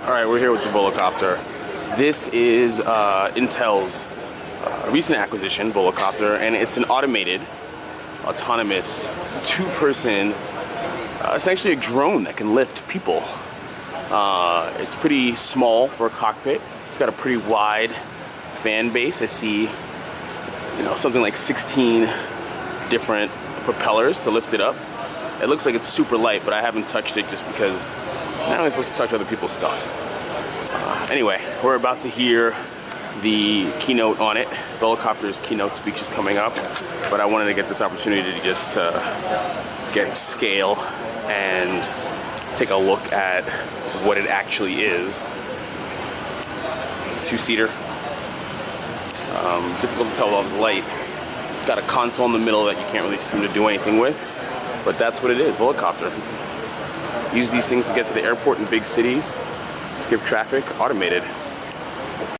All right, we're here with the Volocopter. This is Intel's recent acquisition, Volocopter, and it's an automated, autonomous, two-person, essentially a drone that can lift people. It's pretty small for a cockpit. It's got a pretty wide fan base. I see, something like 16 different propellers to lift it up. It looks like it's super light, but I haven't touched it just because I'm not only supposed to touch other people's stuff. Anyway, we're about to hear the keynote on it. Volocopter's keynote speech is coming up, but I wanted to get this opportunity to just get scale and take a look at what it actually is. Two-seater. Difficult to tell with all this light. It's got a console in the middle that you can't really seem to do anything with, but that's what it is, Volocopter. Use these things to get to the airport in big cities, skip traffic, automated.